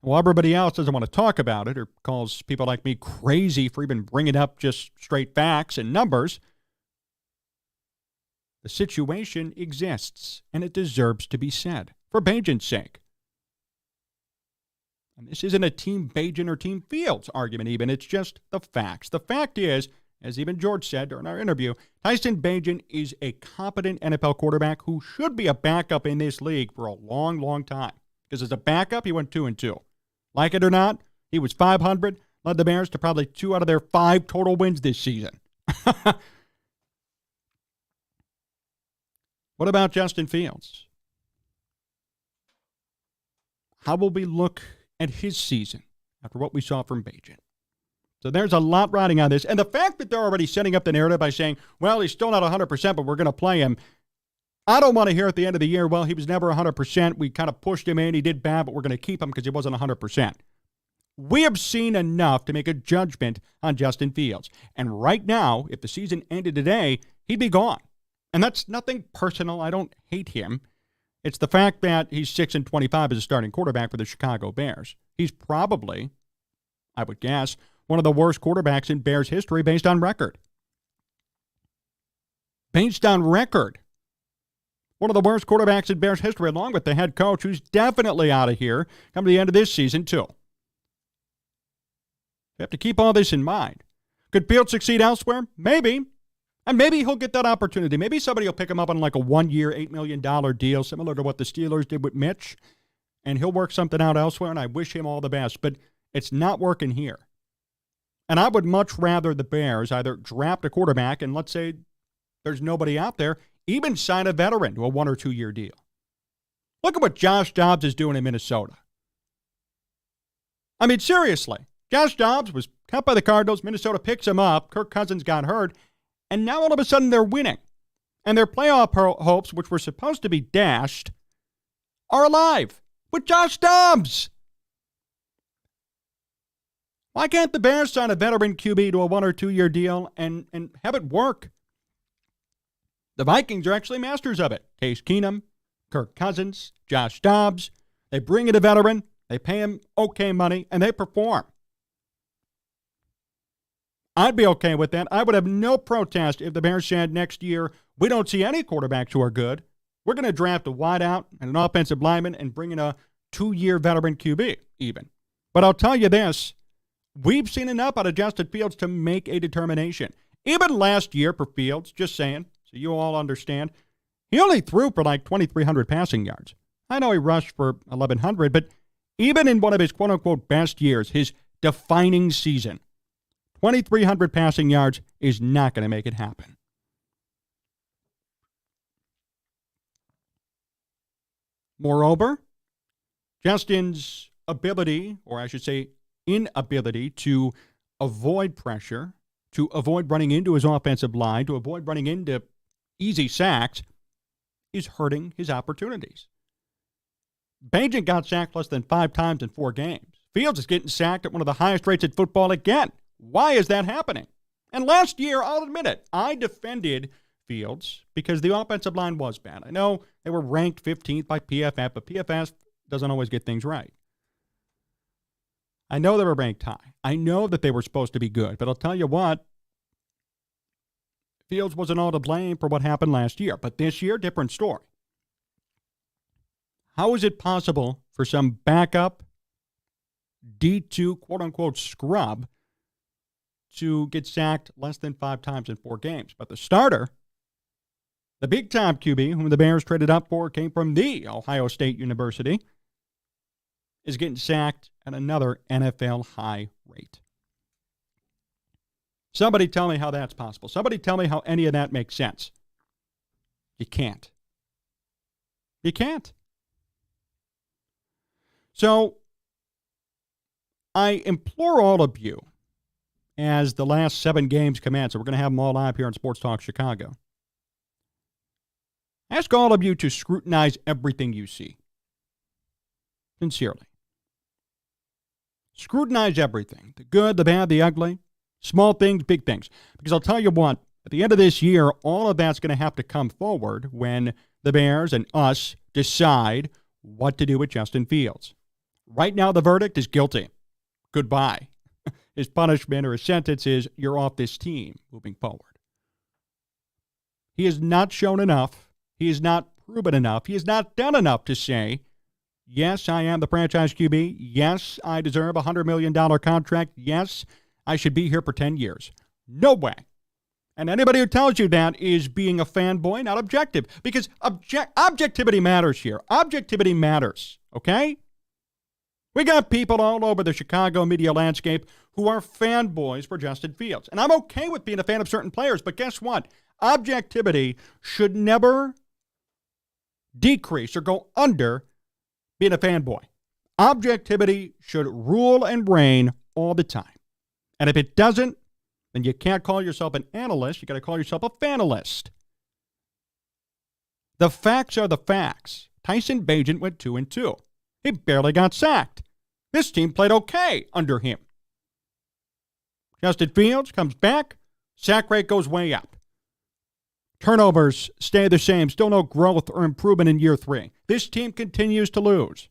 Well, everybody else doesn't want to talk about it or calls people like me crazy for even bringing up just straight facts and numbers. The situation exists, and it deserves to be said, for Bagent's sake. And this isn't a Team Bagent or Team Fields argument even. It's just the facts. The fact is, as even George said during our interview, Tyson Bagent is a competent NFL quarterback who should be a backup in this league for a long, long time. Because as a backup, he went 2-2. Like it or not, he was 500, led the Bears to probably 2 out of their 5 total wins this season. What about Justin Fields? How will we look at his season after what we saw from Bagent? So there's a lot riding on this. And the fact that they're already setting up the narrative by saying, well, he's still not 100%, but we're going to play him. I don't want to hear at the end of the year, well, he was never 100%. We kind of pushed him in. He did bad, but we're going to keep him because he wasn't 100%. We have seen enough to make a judgment on Justin Fields. And right now, if the season ended today, he'd be gone. And that's nothing personal. I don't hate him. It's the fact that he's 6-25 as a starting quarterback for the Chicago Bears. He's probably, I would guess, one of the worst quarterbacks in Bears history based on record. Based on record. One of the worst quarterbacks in Bears history, along with the head coach, who's definitely out of here come the end of this season, too. You have to keep all this in mind. Could Fields succeed elsewhere? Maybe. And maybe he'll get that opportunity. Maybe somebody will pick him up on like a 1-year, $8 million deal, similar to what the Steelers did with Mitch, and he'll work something out elsewhere, and I wish him all the best. But it's not working here. And I would much rather the Bears either draft a quarterback, and let's say there's nobody out there, even sign a veteran to a 1 or 2 year deal. Look at what Josh Dobbs is doing in Minnesota. I mean, seriously. Josh Dobbs was cut by the Cardinals. Minnesota picks him up. Kirk Cousins got hurt. And now all of a sudden they're winning. And their playoff hopes, which were supposed to be dashed, are alive with Josh Dobbs. Why can't the Bears sign a veteran QB to a 1 or 2 year deal and have it work? The Vikings are actually masters of it. Case Keenum, Kirk Cousins, Josh Dobbs. They bring in a veteran, they pay him okay money, and they perform. I'd be okay with that. I would have no protest if the Bears said next year, We don't see any quarterbacks who are good. We're going to draft a wideout and an offensive lineman and bring in a 2-year veteran QB even. But I'll tell you this, we've seen enough out of Justin Fields to make a determination. Even last year for Fields, just saying, so you all understand, he only threw for like 2,300 passing yards. I know he rushed for 1,100, but even in one of his quote-unquote best years, his defining season, 2,300 passing yards is not going to make it happen. Moreover, Justin's ability, or I should say inability, to avoid pressure, to avoid running into his offensive line, to avoid running into easy sacks, is hurting his opportunities. Bagent got sacked less than 5 times in 4 games. Fields is getting sacked at one of the highest rates in football again. Why is that happening? And last year, I'll admit it, I defended Fields because the offensive line was bad. I know they were ranked 15th by PFF, but PFF doesn't always get things right. I know they were ranked high. I know that they were supposed to be good, but I'll tell you what, Fields wasn't all to blame for what happened last year. But this year, different story. How is it possible for some backup D2 quote-unquote scrub to get sacked less than 5 times in 4 games? But the starter, the big-time QB, whom the Bears traded up for, came from the Ohio State University, is getting sacked at another NFL high rate. Somebody tell me how that's possible. Somebody tell me how any of that makes sense. You can't. You can't. So, I implore all of you, as the last 7 games commence, and we're going to have them all live here on Sports Talk Chicago, ask all of you to scrutinize everything you see. Sincerely. Scrutinize everything. The good, the bad, the ugly. Small things, big things. Because I'll tell you what, at the end of this year, all of that's going to have to come forward when the Bears and us decide what to do with Justin Fields. Right now, the verdict is guilty. Goodbye. His punishment or his sentence is you're off this team moving forward. He has not shown enough. He has not proven enough. He has not done enough to say, yes, I am the franchise QB. Yes, I deserve a $100 million contract. Yes, I should be here for 10 years. No way. And anybody who tells you that is being a fanboy, not objective. Because objectivity matters here. Objectivity matters, okay? We got people all over the Chicago media landscape who are fanboys for Justin Fields. And I'm okay with being a fan of certain players, but guess what? Objectivity should never decrease or go under being a fanboy. Objectivity should rule and reign all the time. And if it doesn't, then you can't call yourself an analyst. You got to call yourself a fanalist. The facts are the facts. Tyson Bagent went 2-2. He barely got sacked. This team played okay under him. Justin Fields comes back. Sack rate goes way up. Turnovers stay the same. Still no growth or improvement in year 3. This team continues to lose.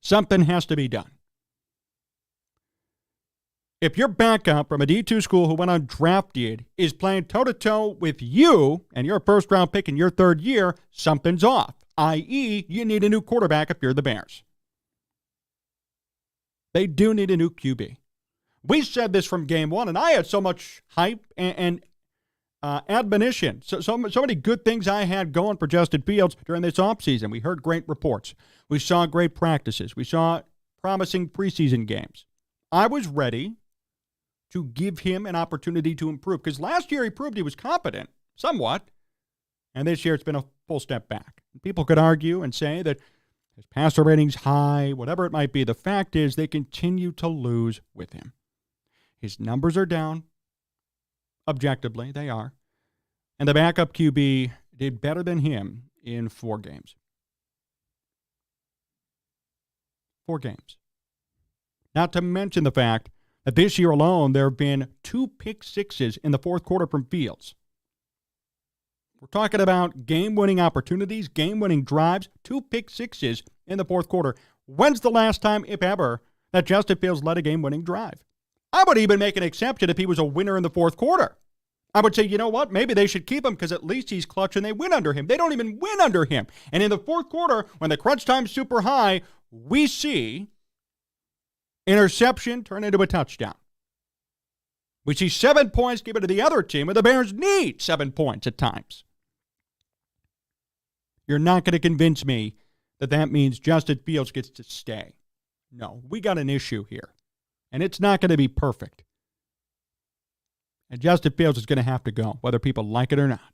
Something has to be done. If your backup from a D2 school who went undrafted is playing toe-to-toe with you and you're a first-round pick in your 3rd year, something's off, i.e., you need a new quarterback if you're the Bears. They do need a new QB. We said this from game 1, and I had so much hype and admonition, so many good things I had going for Justin Fields during this offseason. We heard great reports. We saw great practices. We saw promising preseason games. I was ready to give him an opportunity to improve. Because last year he proved he was competent, somewhat. And this year it's been a full step back. People could argue and say that his passer rating's high, whatever it might be. The fact is they continue to lose with him. His numbers are down. Objectively, they are. And the backup QB did better than him in 4 games. 4 games. Not to mention the fact that this year alone, there have been 2 pick sixes in the 4th quarter from Fields. We're talking about game-winning opportunities, game-winning drives, 2 pick sixes in the 4th quarter. When's the last time, if ever, that Justin Fields led a game-winning drive? I would even make an exception if he was a winner in the 4th quarter. I would say, you know what? Maybe they should keep him because at least he's clutch and they win under him. They don't even win under him. And in the fourth quarter, when the crunch time's super high, we see interception turn into a touchdown. We see 7 points given to the other team, and the Bears need 7 points at times. You're not going to convince me that that means Justin Fields gets to stay. No, we got an issue here, and it's not going to be perfect. And Justin Fields is going to have to go, whether people like it or not.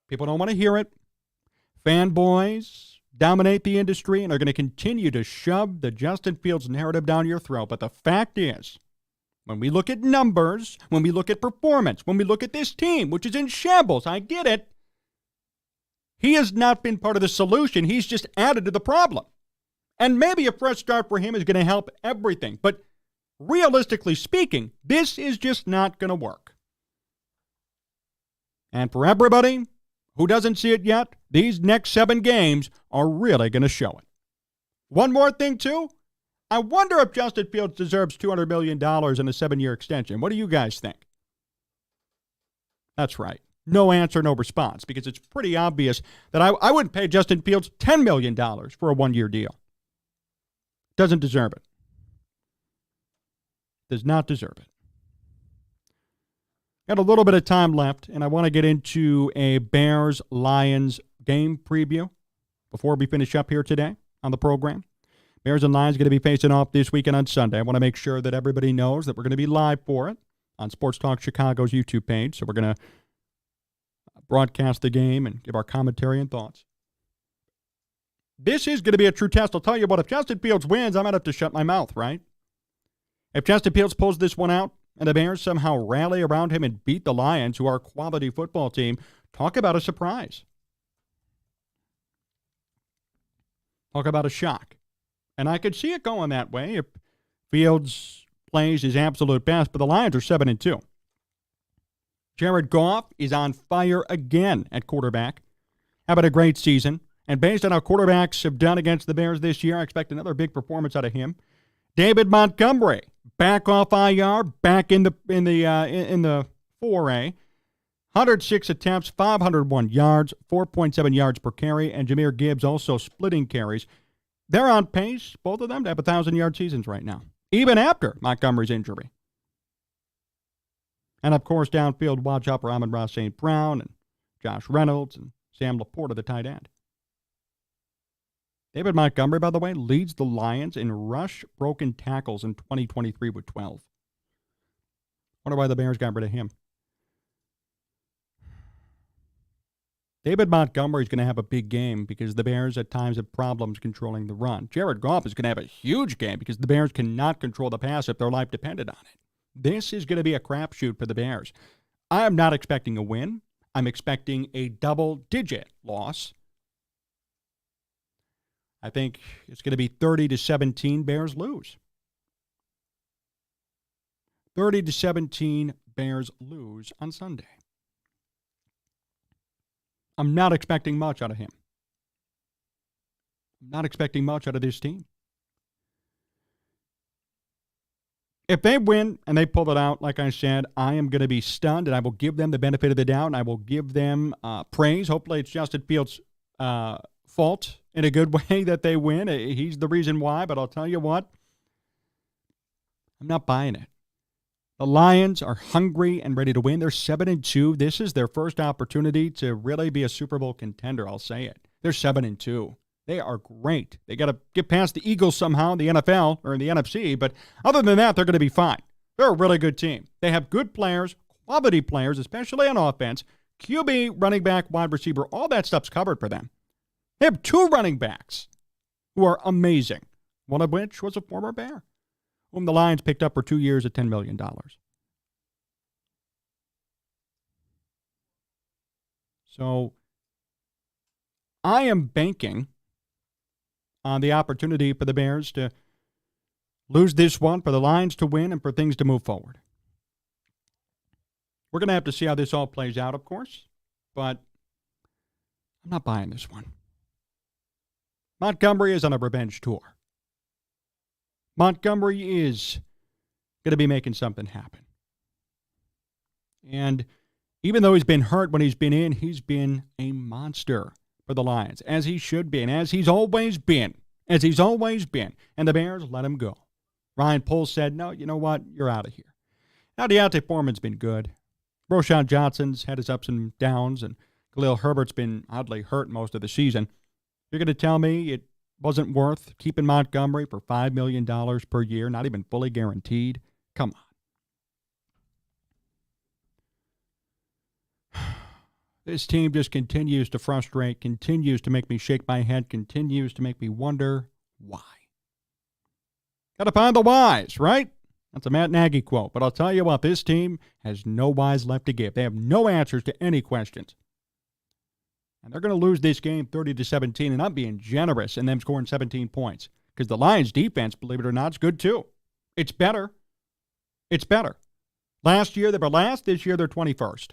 People don't want to hear it. Fanboys dominate the industry and are going to continue to shove the Justin Fields narrative down your throat. But the fact is, when we look at numbers, when we look at performance, when we look at this team, which is in shambles, I get it. He has not been part of the solution. He's just added to the problem. And maybe a fresh start for him is going to help everything. But realistically speaking, this is just not going to work. And for everybody who doesn't see it yet, these next 7 games are really going to show it. One more thing, too. I wonder if Justin Fields deserves $200 million in a 7-year extension. What do you guys think? That's right. No answer, no response, because it's pretty obvious that I wouldn't pay Justin Fields $10 million for a 1-year deal. Doesn't deserve it. Does not deserve it. Got a little bit of time left, and I want to get into a Bears-Lions game preview before we finish up here today on the program. Bears and Lions going to be facing off this weekend on Sunday. I want to make sure that everybody knows that we're going to be live for it on Sports Talk Chicago's YouTube page. So we're going to broadcast the game and give our commentary and thoughts. This is going to be a true test. I'll tell you what, if Justin Fields wins, I might have to shut my mouth, right? If Justin Fields pulls this one out and the Bears somehow rally around him and beat the Lions, who are a quality football team, talk about a surprise. Talk about a shock. And I could see it going that way if Fields plays his absolute best, but the Lions are 7-2. Jared Goff is on fire again at quarterback, having a great season. And based on how quarterbacks have done against the Bears this year, I expect another big performance out of him. David Montgomery, back off IR, back in the foray. 106 attempts, 501 yards, 4.7 yards per carry, and Jahmyr Gibbs also splitting carries. They're on pace, both of them, to have 1,000-yard seasons right now, even after Montgomery's injury. And, of course, downfield, watch out for Amon-Ra St. Brown and Josh Reynolds and Sam Laporta, the tight end. David Montgomery, by the way, leads the Lions in rush broken tackles in 2023 with 12. Wonder why the Bears got rid of him. David Montgomery is going to have a big game because the Bears at times have problems controlling the run. Jared Goff is going to have a huge game because the Bears cannot control the pass if their life depended on it. This is going to be a crapshoot for the Bears. I am not expecting a win. I'm expecting a double-digit loss. I think it's going to be 30-17 Bears lose. 30-17 Bears lose on Sunday. I'm not expecting much out of him. I'm not expecting much out of this team. If they win and they pull it out, like I said, I am going to be stunned, and I will give them the benefit of the doubt, and I will give them praise. Hopefully it's Justin Fields' fault in a good way that they win. He's the reason why, but I'll tell you what, I'm not buying it. The Lions are hungry and ready to win. They're 7-2. This is their first opportunity to really be a Super Bowl contender, I'll say it. They're 7-2. They are great. They got to get past the Eagles somehow in the NFL or in the NFC, but other than that, they're going to be fine. They're a really good team. They have good players, quality players, especially on offense. QB, running back, wide receiver, all that stuff's covered for them. They have 2 running backs who are amazing, one of which was a former Bear, whom the Lions picked up for 2 years at $10 million. So I am banking on the opportunity for the Bears to lose this one, for the Lions to win, and for things to move forward. We're going to have to see how this all plays out, of course, but I'm not buying this one. Montgomery is on a revenge tour. Montgomery is going to be making something happen. And even though he's been hurt when he's been in, he's been a monster for the Lions, as he should be, and as he's always been. As he's always been. And the Bears let him go. Ryan Poles said, no, you know what? You're out of here. Now, Deontay Foreman's been good. Roschon Johnson's had his ups and downs, and Khalil Herbert's been oddly hurt most of the season. You're going to tell me it wasn't worth keeping Montgomery for $5 million per year, not even fully guaranteed? Come on. This team just continues to frustrate, continues to make me shake my head, continues to make me wonder why. Got to find the whys, right? That's a Matt Nagy quote. But I'll tell you what, this team has no whys left to give. They have no answers to any questions. And they're going to lose this game 30-17, and I'm being generous in them scoring 17 points. Because the Lions' defense, believe it or not, is good too. It's better. It's better. Last year they were last. This year they're 21st.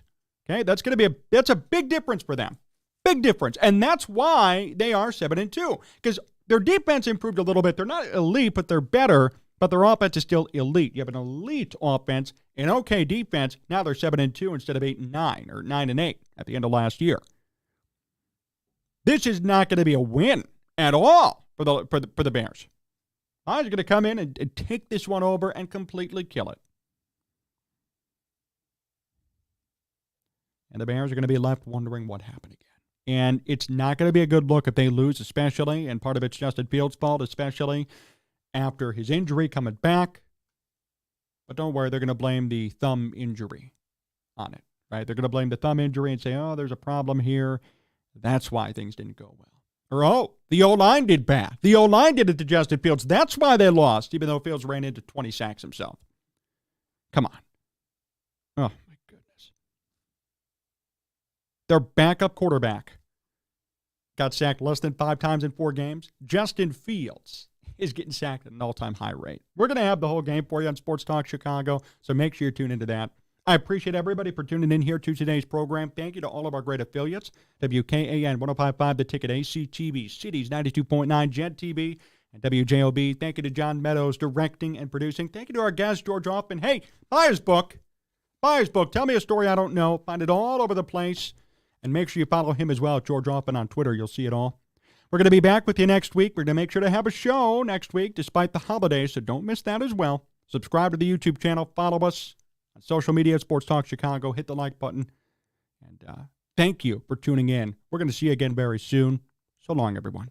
Okay, that's a big difference for them. Big difference. And that's why they are 7-2. Because their defense improved a little bit. They're not elite, but they're better. But their offense is still elite. You have an elite offense, an okay defense. Now they're 7-2 instead of 8-9 or 9-8 at the end of last year. This is not going to be a win at all for the Bears. Lions are going to come in and take this one over and completely kill it. And the Bears are going to be left wondering what happened again. And it's not going to be a good look if they lose, especially, and part of it's Justin Fields' fault, especially after his injury coming back. But don't worry, they're going to blame the thumb injury on it, right? They're going to blame the thumb injury and say, oh, there's a problem here. That's why things didn't go well. Or, oh, the O-line did bad. The O-line did it to Justin Fields. That's why they lost, even though Fields ran into 20 sacks himself. Come on. Oh, my goodness. Their backup quarterback got sacked less than 5 times in 4 games. Justin Fields is getting sacked at an all-time high rate. We're going to have the whole game for you on Sports Talk Chicago, so make sure you tune into that. I appreciate everybody for tuning in here to today's program. Thank you to all of our great affiliates. WKAN 105.5 The Ticket, ACTV, Cities 92.9, Jet TV, and WJOB. Thank you to John Meadows directing and producing. Thank you to our guest, George Ofman. Hey, buy his book. Buy his book. Tell me a story I don't know. Find it all over the place. And make sure you follow him as well, George Ofman, on Twitter. You'll see it all. We're going to be back with you next week. We're going to make sure to have a show next week despite the holidays, so don't miss that as well. Subscribe to the YouTube channel. Follow us on social media, Sports Talk Chicago. Hit the like button. And thank you for tuning in. We're going to see you again very soon. So long, everyone.